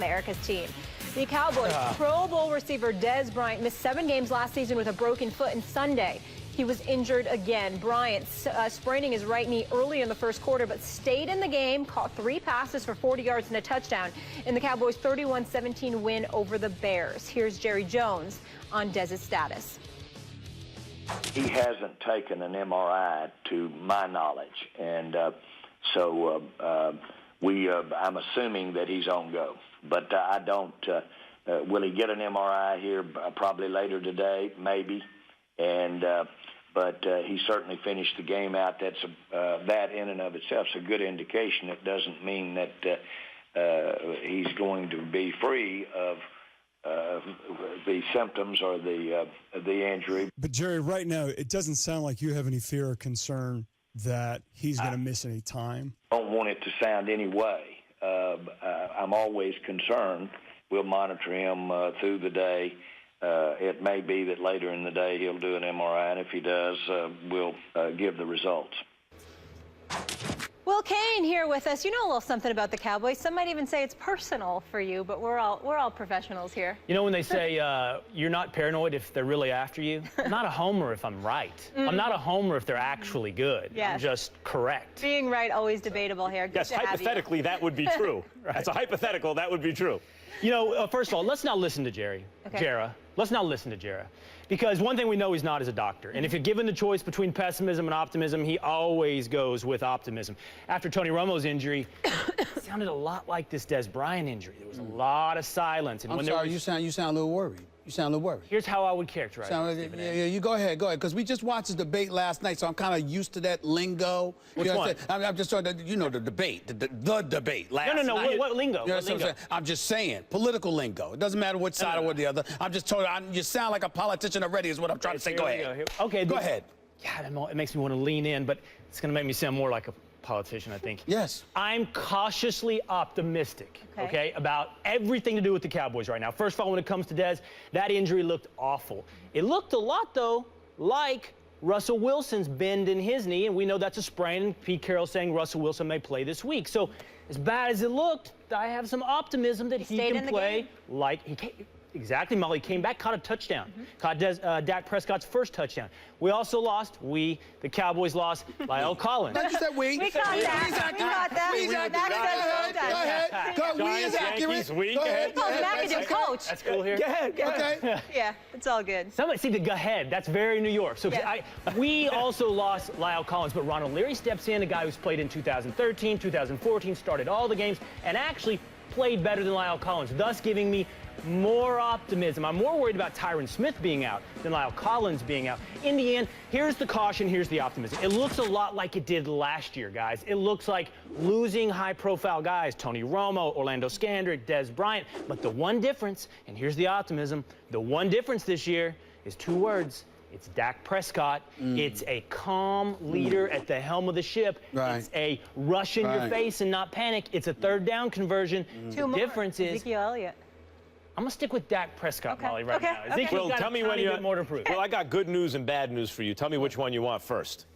America's team. The Cowboys Pro Bowl receiver Dez Bryant missed 7 games last season with a broken foot, and Sunday he was injured again. Bryant spraining his right knee early in the first quarter, but stayed in the game, caught 3 passes for 40 yards and a touchdown in the Cowboys' 31-17 win over the Bears. Here's Jerry Jones on Dez's status. He hasn't taken an MRI to my knowledge, and I'm assuming that he's on go. But I don't. Will he get an MRI here probably later today? Maybe. But he certainly finished the game out. That in and of itself is a good indication. It doesn't mean that he's going to be free of the symptoms or the injury. But Jerry, right now, it doesn't sound like you have any fear or concern that he's going to miss any time. I don't want it to sound any way. I'm always concerned. We'll monitor him through the day. It may be that later in the day he'll do an MRI, and if he does, we'll give the results. Will Kane here with us. You know a little something about the Cowboys. Some might even say it's personal for you, but we're all professionals here. You know when they say you're not paranoid if they're really after you? I'm not a homer if I'm right. I'm not a homer if they're actually good. Yes. I'm just correct. Being right, always debatable here. Good yes, hypothetically, that would be true. Right. That's a hypothetical. That would be true. You know, first of all, let's not listen to Jerry. Okay. Jera. Let's not listen to Jera. Because one thing we know he's not is a doctor. And if you're given the choice between pessimism and optimism, he always goes with optimism. After Tony Romo's injury, it sounded a lot like this Dez Bryant injury. There was a lot of silence. And I'm sorry, you sound a little worried. You sound a little worried. Here's how I would characterize it. Yeah, you go ahead, because we just watched the debate last night, so I'm kind of used to that lingo. Which one? I'm just sort of, the debate, the debate last night. No, what lingo? You know what I'm saying? I'm just saying, political lingo. It doesn't matter which side or the other. I'm just told you sound like a politician already is what I'm trying to say. Go ahead. Okay. Go ahead. God, it makes me want to lean in, but it's going to make me sound more like a politician, I think. Yes. I'm cautiously optimistic, okay, about everything to do with the Cowboys right now. First of all, when it comes to Dez, that injury looked awful. It looked a lot, though, like Russell Wilson's bend in his knee, and we know that's a sprain, and Pete Carroll saying Russell Wilson may play this week. So as bad as it looked, I have some optimism that he can play like he can. Exactly, Molly came back, caught a touchdown. Caught Dak Prescott's first touchdown. We also lost. The Cowboys lost Lyle Collins. Not just that we. We caught that. We caught that. Go ahead. We is accurate. Go ahead. Oh, McAdoo, coach. That's cool here. Go ahead. Okay. Yeah, it's all good. Somebody see the go ahead. That's very New York. So we also lost Lyle Collins, but Ronald Leary steps in, a guy who's played in 2013, 2014, started all the games, and actually played better than Lyle Collins, thus giving me more optimism. I'm more worried about Tyron Smith being out than Lyle Collins being out. In the end, here's the caution, here's the optimism. It looks a lot like it did last year, guys. It looks like losing high-profile guys, Tony Romo, Orlando Scandrick, Dez Bryant. But the one difference, and here's the optimism, the one difference this year is 2 words. It's Dak Prescott. It's a calm leader at the helm of the ship. Right. It's a rush in your face and not panic. It's a 3rd down conversion. The difference is Ezekiel Elliott. I'm gonna stick with Dak Prescott, Molly, right now. Well, tell me when you more to prove. Well, I got good news and bad news for you. Tell me which one you want first.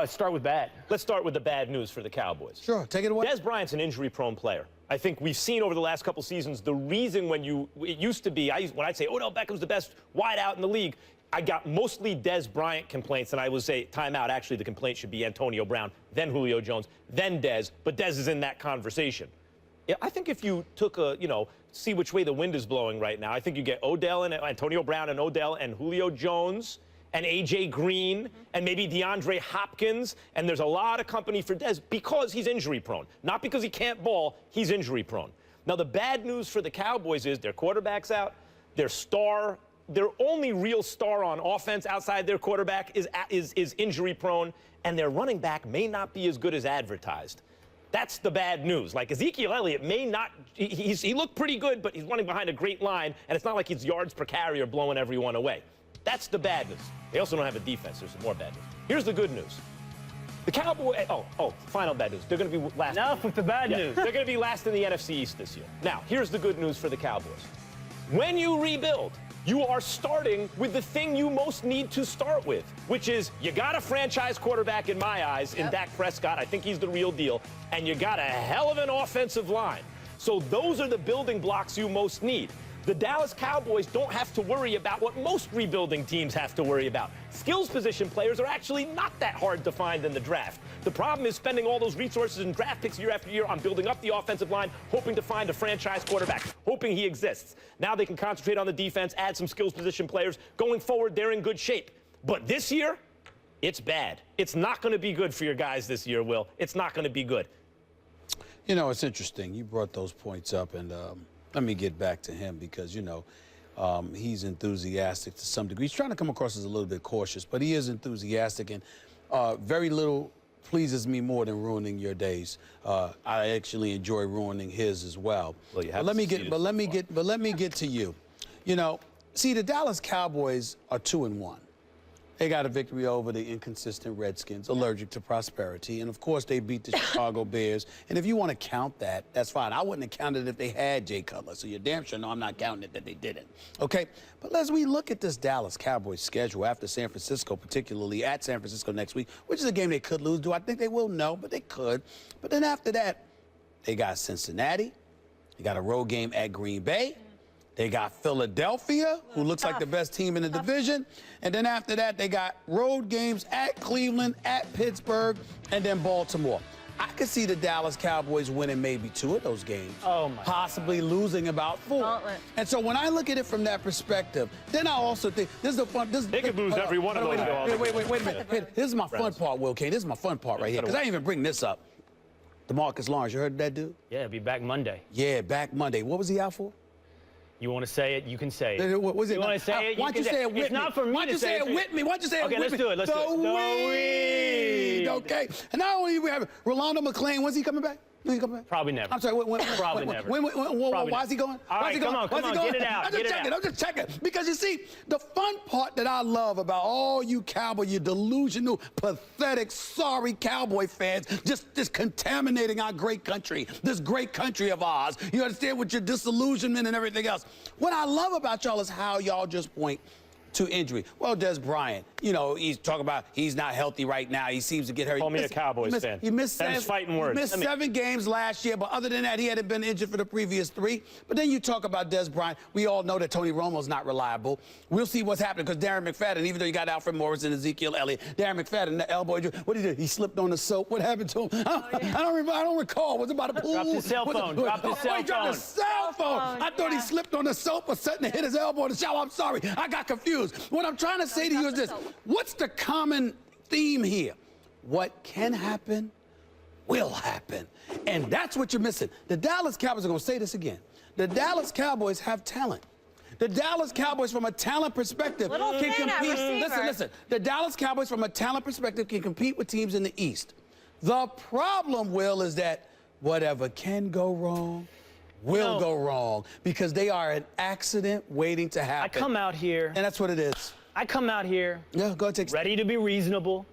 Start with bad. Let's start with the bad news for the Cowboys. Sure, take it away. Dez Bryant's an injury-prone player. I think we've seen over the last couple seasons the reason it used to be, when I'd say Odell Beckham's the best wideout in the league, I got mostly Dez Bryant complaints, and I would say, timeout, actually the complaint should be Antonio Brown, then Julio Jones, then Dez, but Dez is in that conversation. I think if you took see which way the wind is blowing right now, I think you get Odell and Antonio Brown and Odell and Julio Jones and A.J. Green and maybe DeAndre Hopkins, and there's a lot of company for Dez because he's injury-prone. Not because he can't ball, he's injury-prone. Now, the bad news for the Cowboys is their quarterback's out, their only real star on offense outside their quarterback is injury-prone, and their running back may not be as good as advertised. That's the bad news. Like Ezekiel Elliott may not, he looked pretty good, but he's running behind a great line, and it's not like he's yards per carry or blowing everyone away. That's the bad news. They also don't have a defense. There's some more bad news. Here's the good news. The Cowboys, final bad news. They're going to be last. Enough with the bad news. They're going to be last in the NFC East this year. Now, here's the good news for the Cowboys. When you rebuild, you are starting with the thing you most need to start with, which is you got a franchise quarterback in my eyes in Dak Prescott. I think he's the real deal. And you got a hell of an offensive line. So those are the building blocks you most need. The Dallas Cowboys don't have to worry about what most rebuilding teams have to worry about. Skills position players are actually not that hard to find in the draft. The problem is spending all those resources and draft picks year after year on building up the offensive line, hoping to find a franchise quarterback, hoping he exists. Now they can concentrate on the defense, add some skills position players. Going forward, they're in good shape. But this year, it's bad. It's not going to be good for your guys this year, Will. It's not going to be good. You know, it's interesting. You brought those points up, and let me get back to him because, you know, he's enthusiastic to some degree. He's trying to come across as a little bit cautious, but he is enthusiastic, and very little pleases me more than ruining your days. I actually enjoy ruining his as well. Well, you have but let me get to you. You know, see, the Dallas Cowboys are 2-1. They got a victory over the inconsistent Redskins, allergic to prosperity. And, of course, they beat the Chicago Bears. And if you want to count that, that's fine. I wouldn't have counted it if they had Jay Cutler. So you're damn sure know I'm not counting it that they didn't. Okay? But as we look at this Dallas Cowboys schedule after San Francisco, particularly at San Francisco next week, which is a game they could lose. Do I think they will? No, but they could. But then after that, they got Cincinnati. They got a road game at Green Bay. They got Philadelphia, who looks like the best team in the division. And then after that, they got road games at Cleveland, at Pittsburgh, and then Baltimore. I could see the Dallas Cowboys winning maybe 2 of those games. Oh, my possibly losing about 4. Gauntlet. And so when I look at it from that perspective, then I also think this is the fun. They could lose every one of those. Wait a minute. This is my fun part, Will Kane. This is my fun part right here, because I didn't even bring this up. DeMarcus Lawrence, you heard of that dude? Yeah, he'll be back Monday. Yeah, back Monday. What was he out for? You want to say it, you can say it. What was it? You want to say it, Why don't you say it with me? It's not for me Why don't you say it with me? Why don't you say it with me? Okay, let's do it. Let's do it. The weed. Okay. And not only do we have Rolando McClain, when's he coming back? When he coming back? Probably never. I'm sorry. Probably never. Why is he going? All right, come on, get it out. I'm just checking. Because you see, the fun part that I love about all you Cowboy, you delusional, pathetic, sorry Cowboy fans, just contaminating our great country, this great country of ours. You understand, with your disillusionment and everything else. What I love about y'all is how y'all just point to injury. Well, Des Bryant, you know, he's talking about he's not healthy right now. He seems to get hurt. Call me a Cowboys fan. He missed That is fighting words. He missed 7 games last year, but other than that, he hadn't been injured for the previous 3. But then you talk about Des Bryant. We all know that Tony Romo's not reliable. We'll see what's happening because Darren McFadden, even though you got Alfred Morris and Ezekiel Elliott, Darren McFadden, the elbow injury, what did he do? He slipped on the soap. What happened to him? I don't recall. Was it about a pool? Dropped his cell phone. Dropped his cell phone. He dropped his cell phone. I thought he slipped on the soap or something and hit his elbow in the shower. I'm sorry. I got confused. What I'm trying to say to you is this. What's the common theme here? What can happen will happen. And that's what you're missing. The Dallas Cowboys are going to say this again. The Dallas Cowboys have talent. The Dallas Cowboys, from a talent perspective, can compete. Listen. The Dallas Cowboys, from a talent perspective, can compete with teams in the East. The problem, Will, is that whatever can go wrong will go wrong because they are an accident waiting to happen. I come out here. And that's what it is. I come out here. Yeah, go ahead, ready to be reasonable.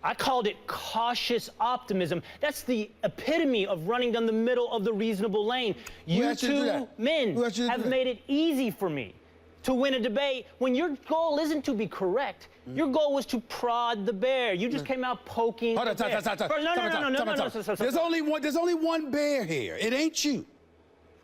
I called it cautious optimism. That's the epitome of running down the middle of the reasonable lane. You two men have made it easy for me to win a debate when your goal isn't to be correct. Your goal was to prod the bear. You just came out poking the bear. No. There's only one bear here. It ain't you.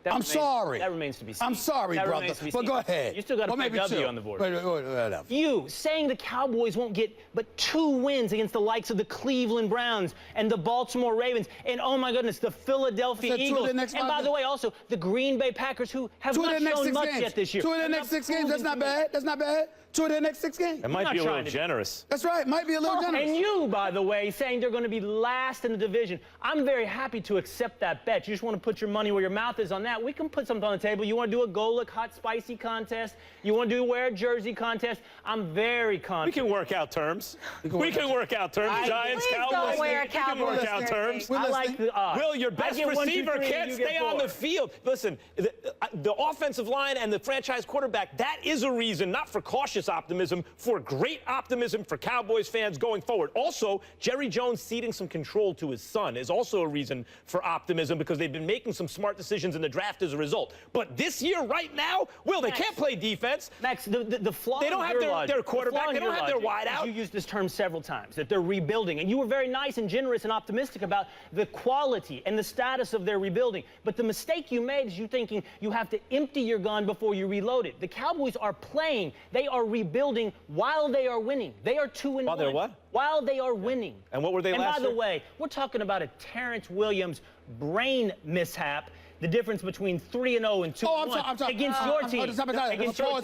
I'm sorry. That remains to be seen. I'm sorry, brother. But go ahead. You still got to put a W on the board. Wait. You saying the Cowboys won't get but 2 wins against the likes of the Cleveland Browns and the Baltimore Ravens and, oh my goodness, the Philadelphia Eagles. And by the way, also the Green Bay Packers, who have not shown much yet this year. 2 of their next 6 games. That's not bad. That's not bad. 2 of their next 6 games. It might be a little generous. That's right. Might be a little generous. And you, by the way, saying they're going to be last in the division. I'm very happy to accept that bet. You just want to put your money where your mouth is on that. We can put something on the table. You want to do a Go Look Hot Spicy contest? You want to do a Wear a Jersey contest? I'm very confident. We can work out terms. We can work out terms. Giants, Cowboys. Don't wear a We can work out terms. I like the odds. Will, your best receiver can't stay on the field. Listen, the offensive line and the franchise quarterback, that is a reason, not for cautious optimism, for great optimism for Cowboys fans going forward. Also, Jerry Jones ceding some control to his son is also a reason for optimism because they've been making some smart decisions in the draft. draft as a result. But this year, right now, Will, they can't play defense. Max, the flaw they don't in have your logic, their quarterback. They don't have their wideout. You used this term several times, that they're rebuilding. And you were very nice and generous and optimistic about the quality and the status of their rebuilding. But the mistake you made is you thinking you have to empty your gun before you reload it. The Cowboys are playing. They are rebuilding while they are winning. They are 2-1. While they're what? While they are winning. And what were they last year? And by the year? way, we're talking about a Terrence Williams brain mishap. The difference between 3-0 and 2-1 I'm sorry. against your team.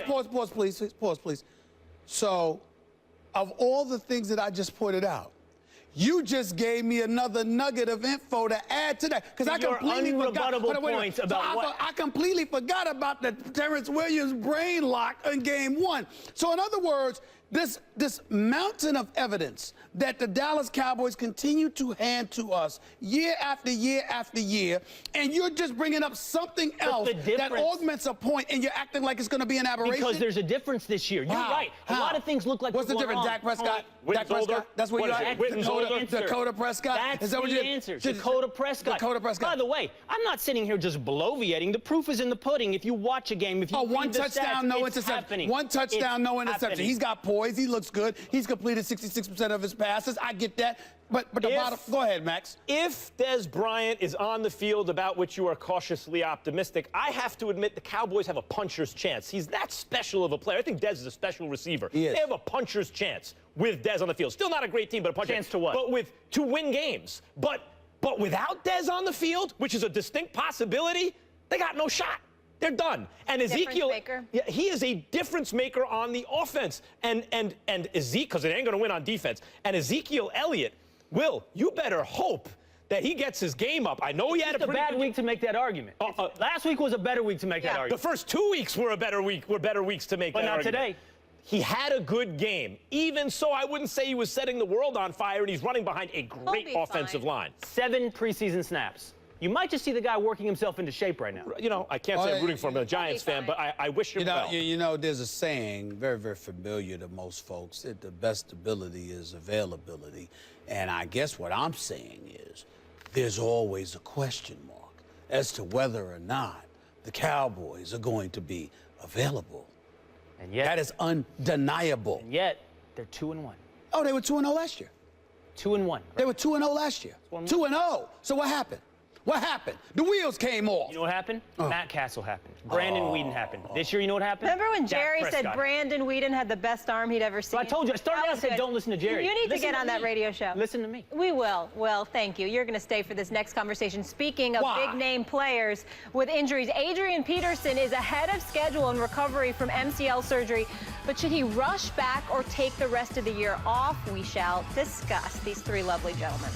Pause, please. So, of all the things that I just pointed out, you just gave me another nugget of info to add to that, because I completely forgot. Points about I completely forgot about the Terrence Williams brain lock in Game 1. So, in other words, this mountain of evidence that the Dallas Cowboys continue to hand to us year after year after year, and you're just bringing up something else that augments a point, and you're acting like it's going to be an aberration? Because there's a difference this year. You're right. A lot of things look like what's the difference? Dak Prescott? Dak Prescott? That's what you're at? Dakota Prescott? That's the answer. Dakota Prescott. Dakota Prescott. By the way, I'm not sitting here just bloviating. The proof is in the pudding. If you watch a game, if you one touchdown, no interception. One touchdown, no interception. He's got poise. He looks good. He's completed 66% of his passes. I get that. But the bottom. Go ahead, Max. If Dez Bryant is on the field, about which you are cautiously optimistic, I have to admit the Cowboys have a puncher's chance. He's that special of a player. I think Dez is a special receiver. He is. They have a puncher's chance with Dez on the field. Still not a great team, but a puncher's chance to what? But to win games. But without Dez on the field, which is a distinct possibility, they got no shot. They're done. And Ezekiel, he is a difference maker on the offense. And Ezekiel, because it ain't going to win on defense. And Ezekiel Elliott, Will, you better hope that he gets his game up. I know he had a bad week to make that argument. Last week was a better week to make that argument. The first 2 weeks were better weeks to make that argument. But not today. He had a good game. Even so, I wouldn't say he was setting the world on fire, and he's running behind a great offensive line. 7 preseason snaps. You might just see the guy working himself into shape right now. You know, I can't say I'm rooting for him. I'm a Giants fan, but I wish him well. You know, there's a saying, very, very familiar to most folks, that the best ability is availability. And I guess what I'm saying is there's always a question mark as to whether or not the Cowboys are going to be available. And yet, that is undeniable. And yet, they're 2-1. Oh, they were 2-0 last year. 2-1. Right? They were 2-0 last year. 2-0. So what happened? What happened? The wheels came off. You know what happened? Matt Castle happened. Brandon Whedon happened. This year, you know what happened? Remember when Jerry said Brandon Whedon had the best arm he'd ever seen? So I told you. I started out and said, don't listen to Jerry. You need to get on that radio show. Listen to me. We will. Well, thank you. You're going to stay for this next conversation. Speaking of big-name players with injuries, Adrian Peterson is ahead of schedule in recovery from MCL surgery. But should he rush back or take the rest of the year off? We shall discuss. These three lovely gentlemen.